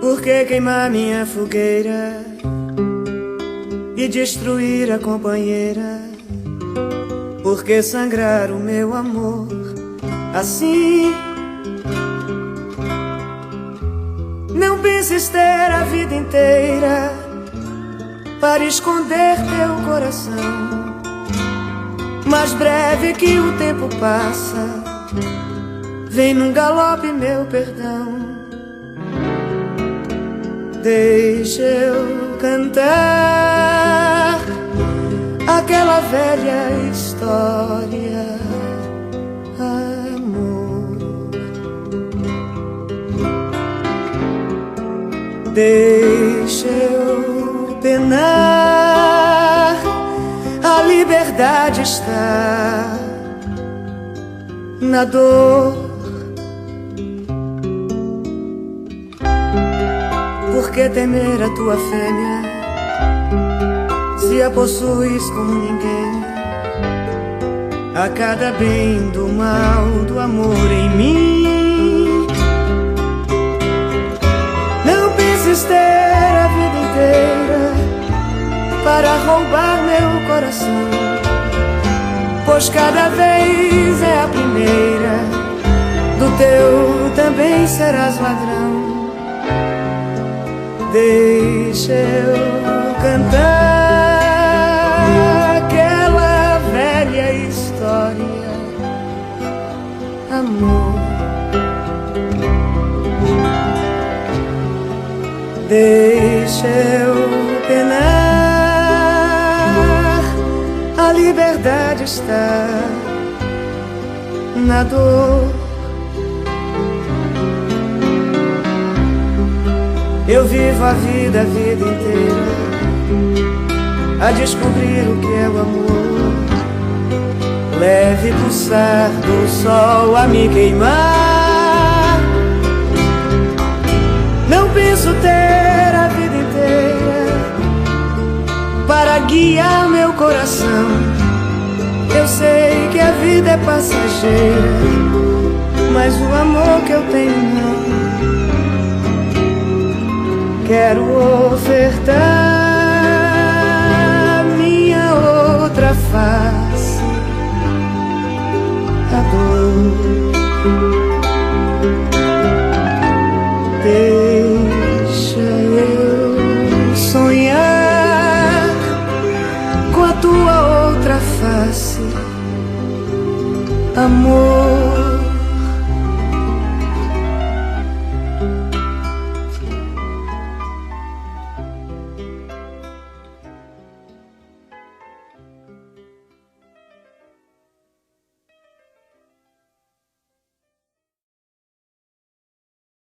Por que queimar minha fogueira e destruir a companheira? Por que sangrar o meu amor assim? Não penses ter a vida inteira para esconder teu coração. Mais breve que o tempo passa, vem num galope meu perdão. Deixa eu cantar aquela velha história, amor. Deixa eu penar, a liberdade está na dor. Por que temer a tua fêmea, se a possuis como ninguém? A cada bem do mal, do amor em mim. Não penses ter a vida inteira para roubar meu coração, pois cada vez é a primeira, do teu também serás ladrão. Deixa eu cantar aquela velha história, amor. Deixa eu penar, a liberdade está na dor. Eu vivo a vida inteira a descobrir o que é o amor. Leve pulsar do sol a me queimar. Não penso ter a vida inteira para guiar meu coração. Eu sei que a vida é passageira, mas o amor que eu tenho não. Quero ofertar minha outra face, a dor. Deixa eu sonhar com a tua outra face, amor.